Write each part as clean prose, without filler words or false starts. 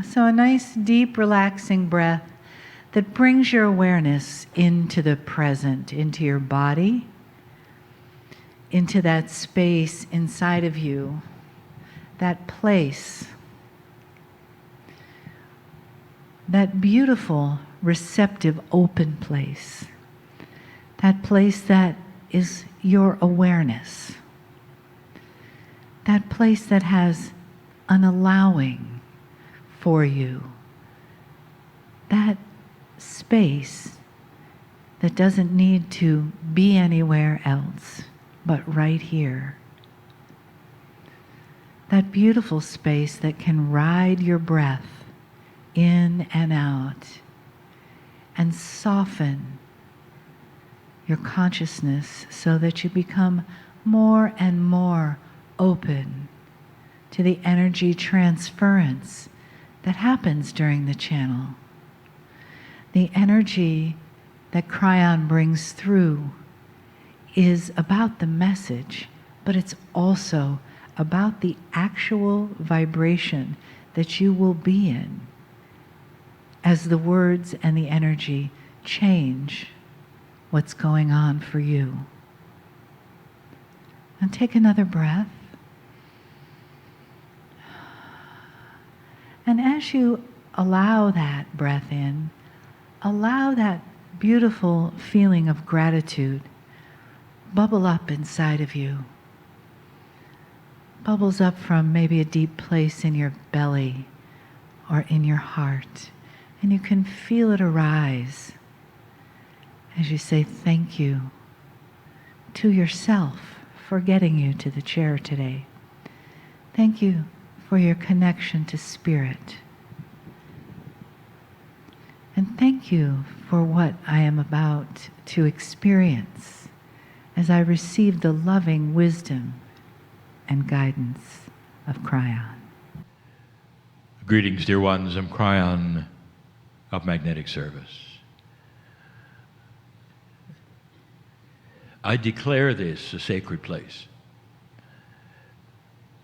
So a nice, deep, relaxing breath that brings your awareness into the present, into your body, into that space inside of you, that place, that beautiful, receptive, open place, that place that is your awareness, that place that has an allowing for you, that space that doesn't need to be anywhere else but right here. That beautiful space that can ride your breath in and out and soften your consciousness so that you become more and more open to the energy transference that happens during the channel. The energy that Kryon brings through is about the message, but it's also about the actual vibration that you will be in as the words and the energy change what's going on for you. And take another breath. And as you allow that breath in, allow that beautiful feeling of gratitude bubble up inside of you. Bubbles up from maybe a deep place in your belly or in your heart. And you can feel it arise as you say thank you to yourself for getting you to the chair today. Thank you for your connection to Spirit. And thank you for what I am about to experience as I receive the loving wisdom and guidance of Kryon. Greetings, dear ones. I'm Kryon of Magnetic Service. I declare this a sacred place.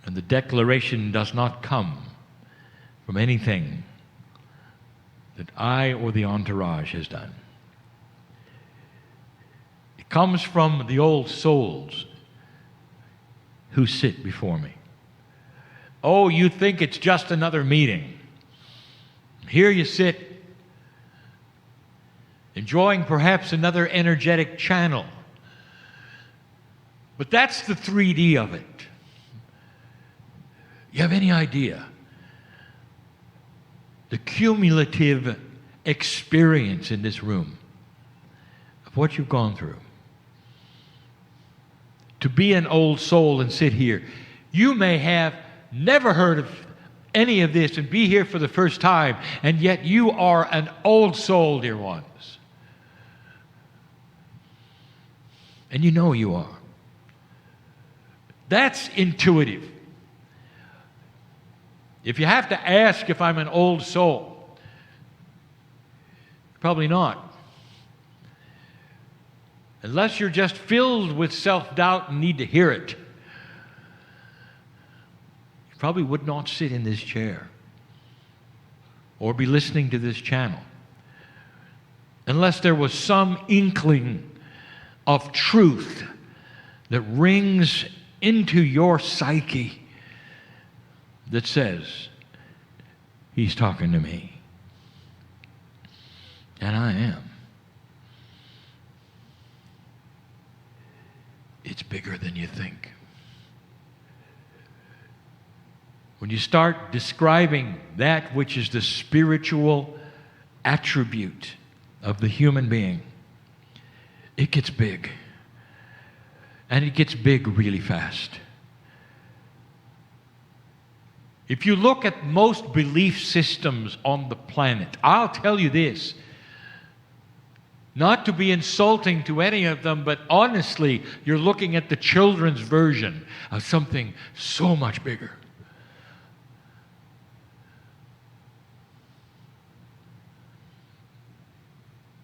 And the declaration does not come from anything that I or the entourage has done. It comes from the old souls who sit before me. Oh, you think it's just another meeting. Here you sit, enjoying perhaps another energetic channel. But that's the 3D of it. You have any idea the cumulative experience in this room of what you've gone through? To be an old soul and sit here, you may have never heard of any of this and be here for the first time, and yet you are an old soul, dear ones. And you know you are. That's intuitive. If you have to ask if I'm an old soul, probably not. Unless you're just filled with self-doubt and need to hear it, you probably would not sit in this chair or be listening to this channel unless there was some inkling of truth that rings into your psyche that says, he's talking to me. And I am. It's bigger than you think. When you start describing that which is the spiritual attribute of the human being, it gets big. And it gets big really fast. If you look at most belief systems on the planet, I'll tell you this, not to be insulting to any of them, but honestly, you're looking at the children's version of something so much bigger.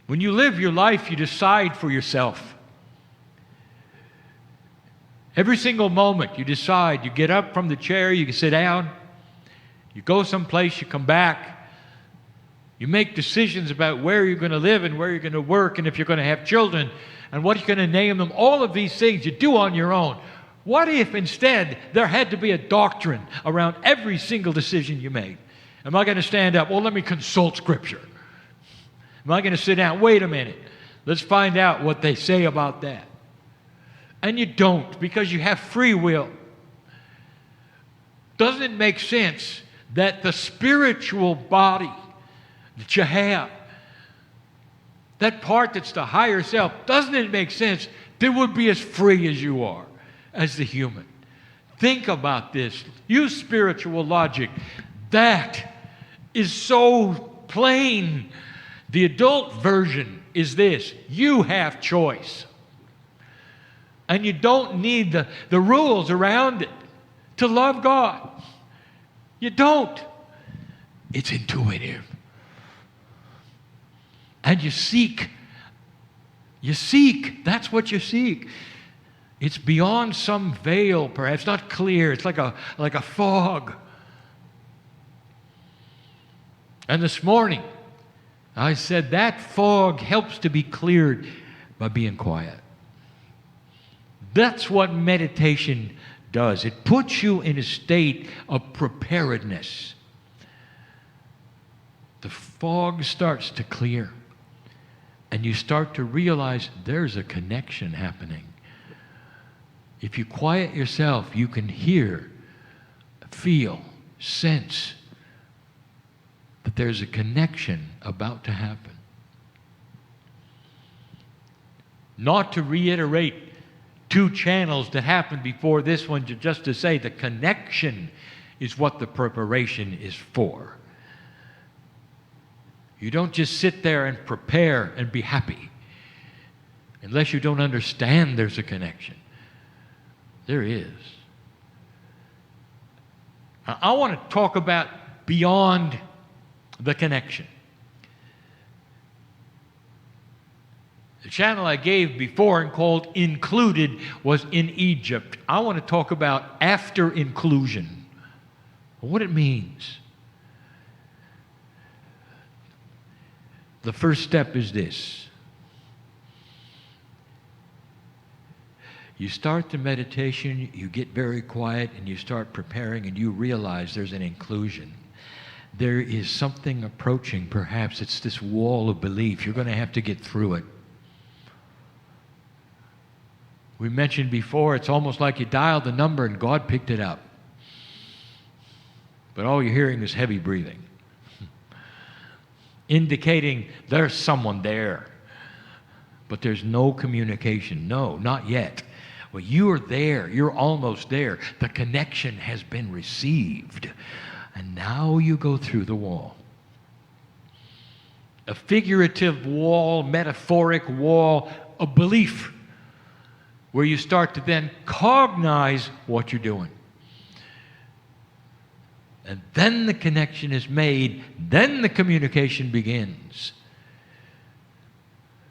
When you live your life, you decide for yourself. Every single moment you decide, you get up from the chair, you can sit down, You go someplace, you come back. You make decisions about where you're going to live and where you're going to work and if you're going to have children and what you're going to name them. All of these things you do on your own. What if instead there had to be a doctrine around every single decision you made? Am I going to stand up? Well, let me consult Scripture. Am I going to sit down? Wait a minute. Let's find out what they say about that. And you don't, because you have free will. Doesn't it make sense that the spiritual body that you have, that part that's the higher self, doesn't it make sense that would be as free as you are, as the human? Think about this. Use spiritual logic. That is so plain. The adult version is this: you have choice. And you don't need the rules around it to love God. You don't. It's intuitive. And you seek. You seek. That's what you seek. It's beyond some veil, perhaps. Not clear. It's like a fog. And this morning, I said that fog helps to be cleared by being quiet. That's what meditation does. It puts you in a state of preparedness. The fog starts to clear, and you start to realize there's a connection happening. If you quiet yourself, you can hear, feel, sense that there's a connection about to happen. Not to reiterate two channels that happened before this one, just to say the connection is what the preparation is for. You don't just sit there and prepare and be happy unless you don't understand there's a connection. There is. Now, I want to talk about beyond the connection. The channel I gave before and called Included was in Egypt. I want to talk about after inclusion, what it means. The first step is this. You start the meditation, you get very quiet, and you start preparing, and you realize there's an inclusion. There is something approaching, perhaps it's this wall of belief. You're going to have to get through it. We mentioned before, it's almost like you dialed the number and God picked it up. But all you're hearing is heavy breathing, indicating there's someone there. But there's no communication. No, not yet. Well, you are there. You're almost there. The connection has been received. And now you go through the wall. A figurative wall, metaphoric wall of belief, where you start to then cognize what you're doing. And then the connection is made, then the communication begins.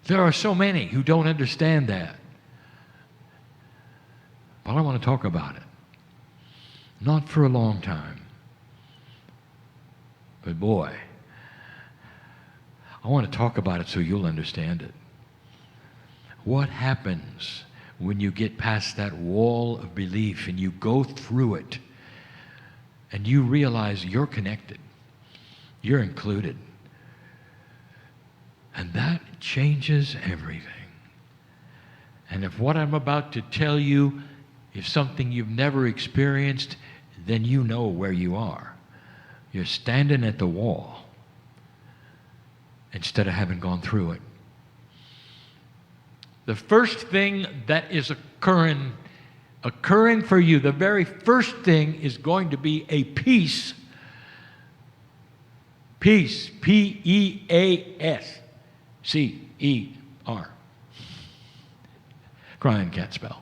There are so many who don't understand that. But I want to talk about it. Not for a long time. But boy, I want to talk about it so you'll understand it. What happens when you get past that wall of belief and you go through it and you realize you're connected, you're included, and that changes everything. And if what I'm about to tell you is something you've never experienced, then you know where you are. You're standing at the wall instead of having gone through it. The first thing that is occurring for you, the very first thing is going to be a peace. Peace. P-E-A-S. C-E-R. Kryon can't spell.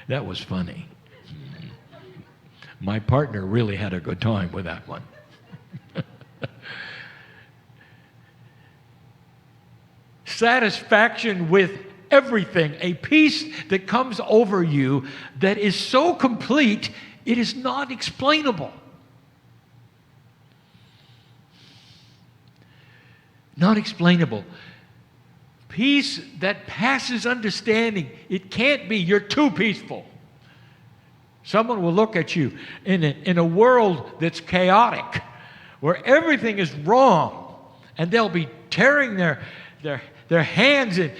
That was funny. My partner really had a good time with that one. Satisfaction with everything, a peace that comes over you that is so complete, it is not explainable. Not explainable. Peace that passes understanding. It can't be. You're too peaceful. Someone will look at you in a world that's chaotic, where everything is wrong, and they'll be tearing their hands and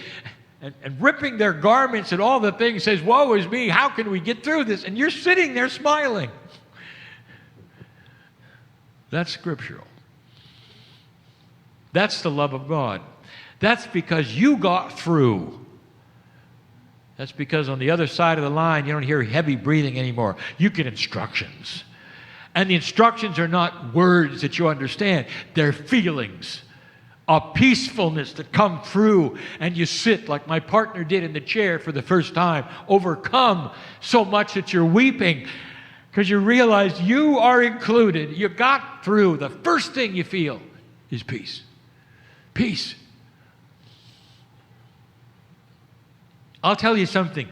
ripping their garments and all the things, says, woe is me, how can we get through this? And you're sitting there smiling. That's scriptural. That's the love of God. That's because you got through. That's because on the other side of the line, you don't hear heavy breathing anymore. You get instructions. And the instructions are not words that you understand. They're feelings of peacefulness that come through, and you sit like my partner did in the chair for the first time, overcome so much that you're weeping because you realize you are included. You got through. The first thing you feel is peace. Peace. I'll tell you something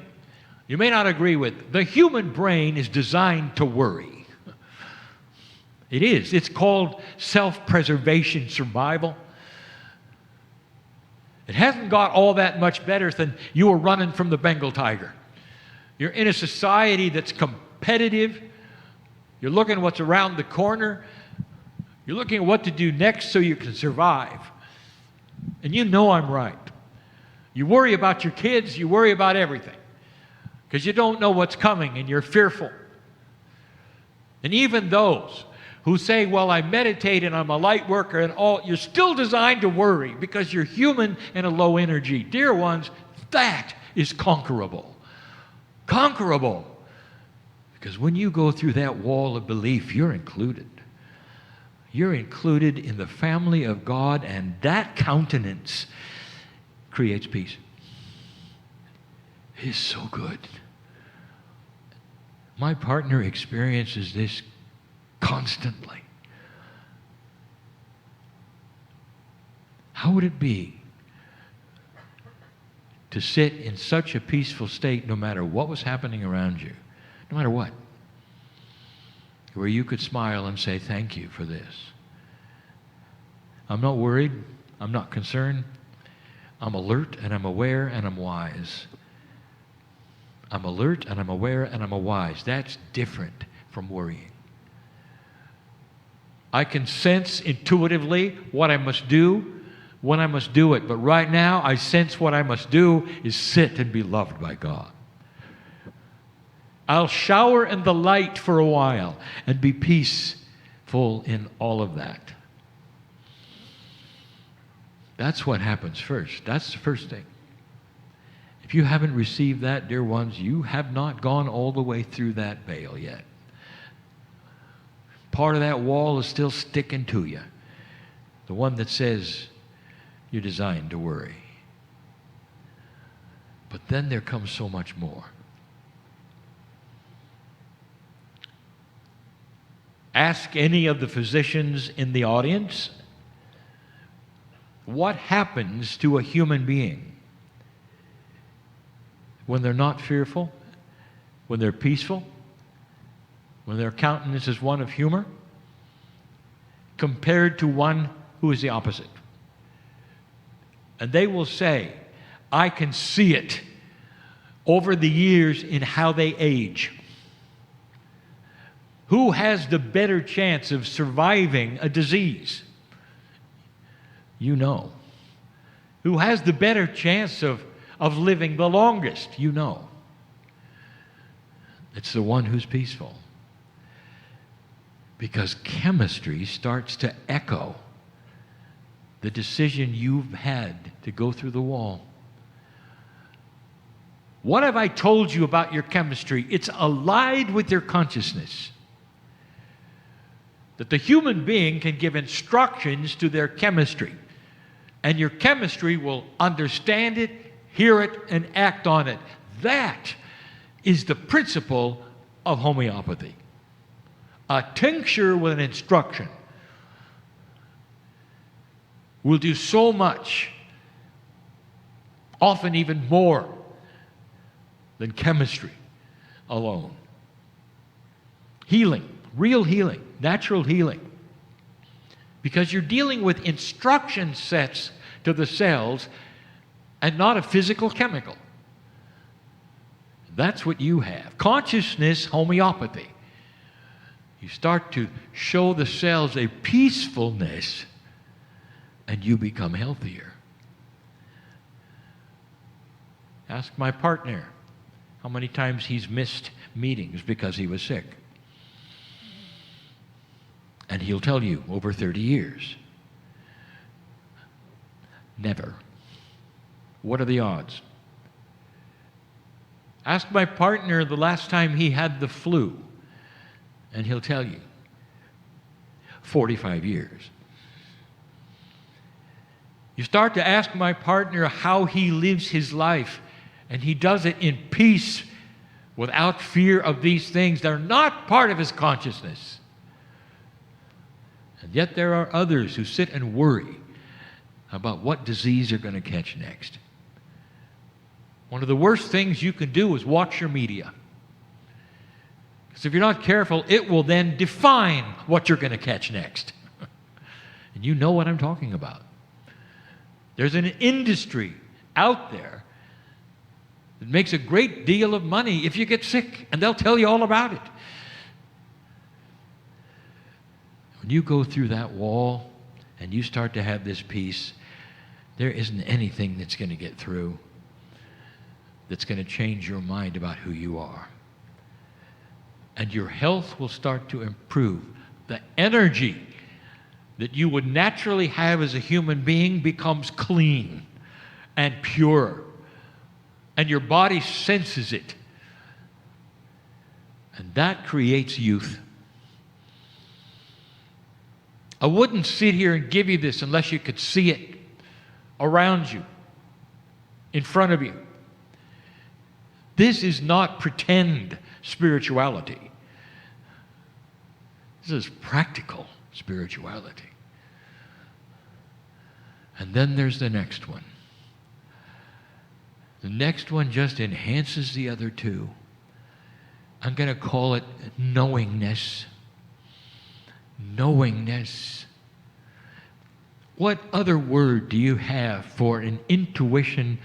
you may not agree with. The human brain is designed to worry. It is. It's called self-preservation, survival. It hasn't got all that much better than you were running from the Bengal tiger. You're in a society that's competitive. You're looking at what's around the corner. You're looking at what to do next so you can survive. And you know I'm right. You worry about your kids. You worry about everything because you don't know what's coming and you're fearful. And even those who say, well, I meditate and I'm a light worker and all, you're still designed to worry because you're human and a low energy. Dear ones, that is conquerable. Conquerable. Because when you go through that wall of belief, you're included. You're included in the family of God, and that countenance creates peace. It is so good. My partner experiences this constantly. How would it be to sit in such a peaceful state no matter what was happening around you, no matter what, where you could smile and say, thank you for this. I'm not worried. I'm not concerned. I'm alert and I'm aware and I'm wise. I'm alert and I'm aware and I'm wise. That's different from worrying. I can sense intuitively what I must do when I must do it. But right now, I sense what I must do is sit and be loved by God. I'll shower in the light for a while and be peaceful in all of that. That's what happens first. That's the first thing. If you haven't received that, dear ones, you have not gone all the way through that veil yet. Part of that wall is still sticking to you. The one that says you're designed to worry. But then there comes so much more. Ask any of the physicians in the audience, what happens to a human being when they're not fearful, when they're peaceful, when their countenance is one of humor, compared to one who is the opposite? And they will say, I can see it over the years in how they age. Who has the better chance of surviving a disease? You know. Who has the better chance of living the longest? You know. It's the one who's peaceful. Because chemistry starts to echo the decision you've had to go through the wall. What have I told you about your chemistry? It's allied with your consciousness. That the human being can give instructions to their chemistry. And your chemistry will understand it, hear it, and act on it. That is the principle of homeopathy. A tincture with an instruction will do so much often even more than chemistry alone. Healing, real healing, natural healing. Because you're dealing with instruction sets to the cells and not a physical chemical. That's what you have. Consciousness homeopathy. You start to show the cells a peacefulness and you become healthier. Ask my partner how many times he's missed meetings because he was sick. And he'll tell you, over 30 years. Never. What are the odds? Ask my partner the last time he had the flu, and he'll tell you, 45 years. You start to ask my partner how he lives his life, and he does it in peace, without fear of these things that are not part of his consciousness. And yet there are others who sit and worry about what disease they're going to catch next. One of the worst things you can do is watch your media. Because if you're not careful, it will then define what you're going to catch next. And you know what I'm talking about. There's an industry out there that makes a great deal of money if you get sick, and they'll tell you all about it. When you go through that wall and you start to have this peace, there isn't anything that's going to get through that's going to change your mind about who you are. And your health will start to improve. The energy that you would naturally have as a human being becomes clean and pure. And your body senses it. And that creates youth. I wouldn't sit here and give you this unless you could see it around you, in front of you. This is not pretend spirituality. This is practical spirituality. And then there's the next one. The next one just enhances the other two. I'm going to call it knowingness. Knowingness. What other word do you have for an intuition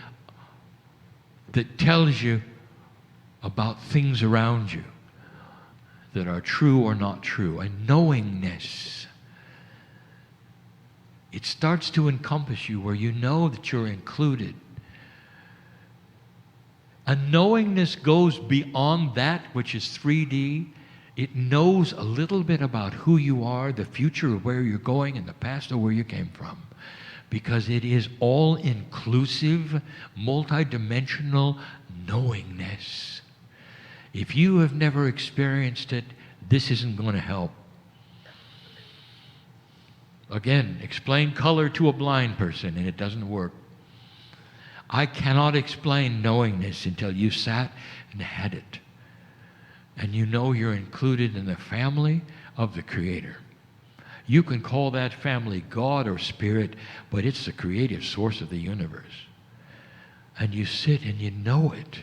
that tells you about things around you that are true or not true? A knowingness. It starts to encompass you where you know that you're included. A knowingness goes beyond that which is 3D. It knows a little bit about who you are, the future of where you're going, and the past of where you came from. Because it is all-inclusive, multidimensional knowingness. If you have never experienced it, this isn't going to help. Again, explain color to a blind person, and it doesn't work. I cannot explain knowingness until you sat and had it. And you know you're included in the family of the Creator. You can call that family God or Spirit, but it's the creative source of the universe. And you sit and you know it.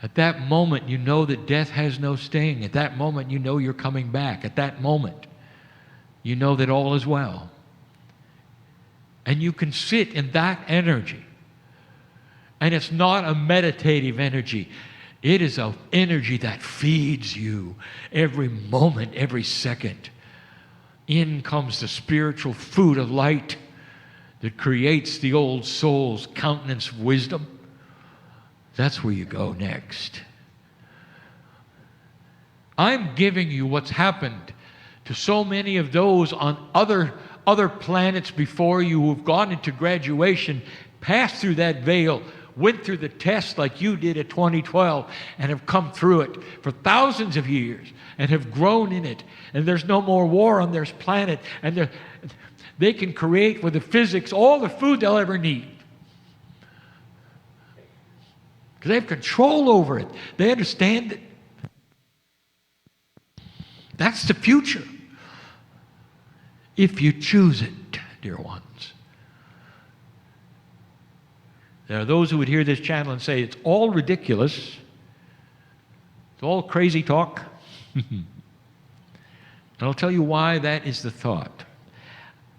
At that moment, you know that death has no sting. At that moment, you know you're coming back. At that moment, you know that all is well. And you can sit in that energy. And it's not a meditative energy. It is an energy that feeds you every moment, every second. In comes the spiritual food of light that creates the old soul's countenance of wisdom. That's where you go next. I'm giving you what's happened to so many of those on other planets before you who've gone into graduation, passed through that veil, went through the test like you did at 2012, and have come through it for thousands of years and have grown in it. And there's no more war on their planet. And they can create with the physics all the food they'll ever need. Because they have control over it. They understand it. That's the future. If you choose it, dear ones. There are those who would hear this channel and say, it's all ridiculous. It's all crazy talk. And I'll tell you why that is the thought.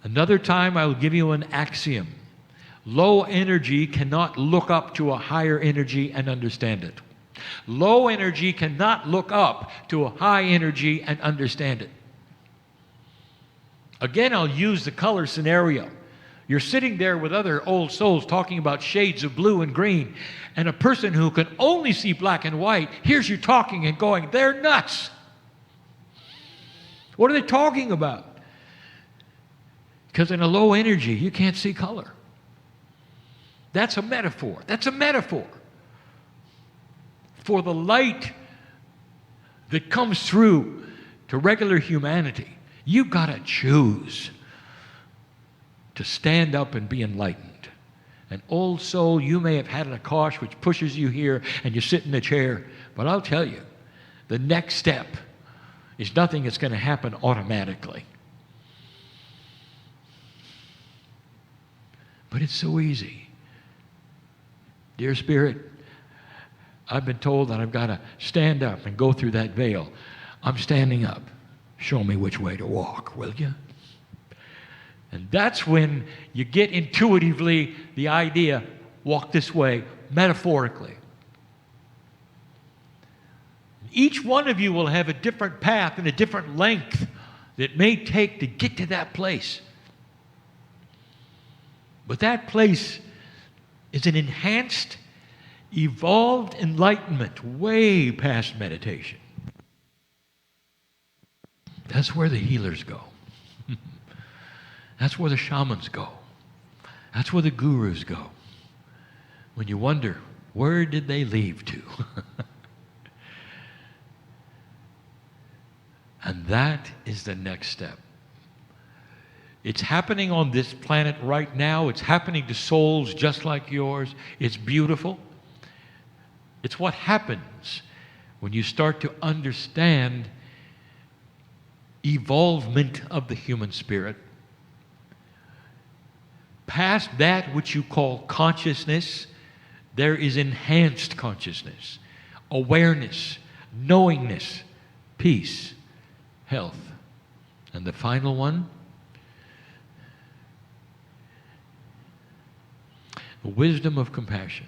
Another time I will give you an axiom. Low energy cannot look up to a higher energy and understand it. Low energy cannot look up to a high energy and understand it. Again, I'll use the color scenario. You're sitting there with other old souls talking about shades of blue and green, and a person who can only see black and white hears you talking and going, they're nuts. What are they talking about? Because in a low energy, you can't see color. That's a metaphor. That's a metaphor for the light that comes through to regular humanity. You've got to choose to stand up and be enlightened. An old soul, you may have had an akash which pushes you here and you sit in the chair, but I'll tell you, the next step is nothing that's going to happen automatically. But it's so easy. Dear Spirit, I've been told that I've got to stand up and go through that veil. I'm standing up. Show me which way to walk, will you? And that's when you get intuitively the idea, walk this way, metaphorically. Each one of you will have a different path and a different length that it may take to get to that place. But that place is an enhanced, evolved enlightenment way past meditation. That's where the healers go. That's where the shamans go. That's where the gurus go. When you wonder, where did they leave to? And that is the next step. It's happening on this planet right now. It's happening to souls just like yours. It's beautiful. It's what happens when you start to understand evolvement of the human spirit. Past that which you call consciousness, there is enhanced consciousness, awareness, knowingness, peace, health. And the final one, the wisdom of compassion.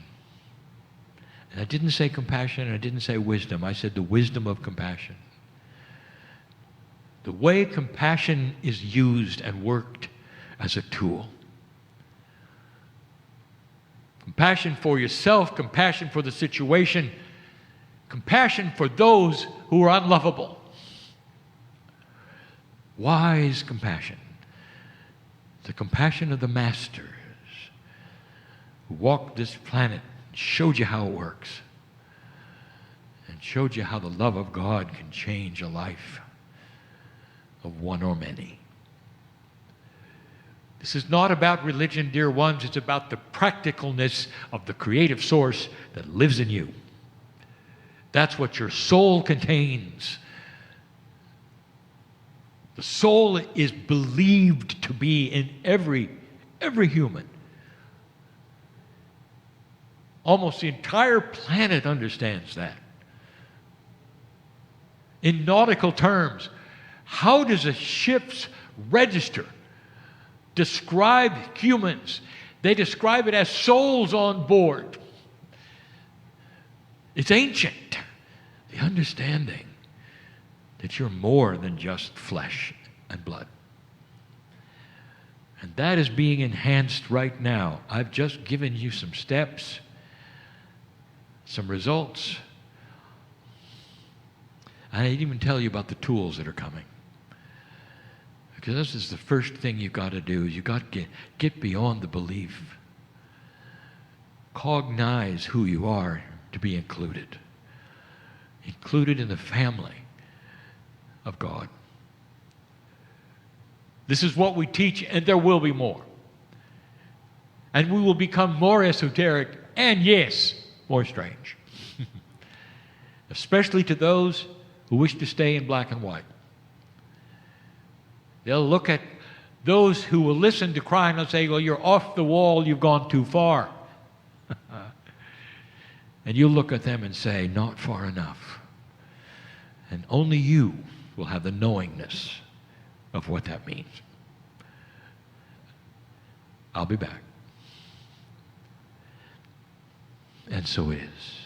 And I didn't say compassion, and I didn't say wisdom. I said the wisdom of compassion. The way compassion is used and worked as a tool. Compassion for yourself, compassion for the situation, compassion for those who are unlovable. Wise compassion. The compassion of the masters who walked this planet, showed you how it works, and showed you how the love of God can change a life of one or many. This is not about religion, dear ones. It's about the practicalness of the creative source that lives in you. That's what your soul contains. The soul is believed to be in every human. Almost the entire planet understands that. In nautical terms, how does a ship's register describe humans? They describe it as souls on board. It's ancient. The understanding that you're more than just flesh and blood. And that is being enhanced right now. I've just given you some steps, some results. I didn't even tell you about the tools that are coming. Because this is the first thing you've got to do. You've got to get beyond the belief. Cognize who you are to be included. Included in the family of God. This is what we teach, and there will be more. And we will become more esoteric and, yes, more strange. Especially to those who wish to stay in black and white. They'll look at those who will listen to Kryon and say, well, you're off the wall, you've gone too far. And you'll look at them and say, not far enough. And only you will have the knowingness of what that means. I'll be back. And so it is.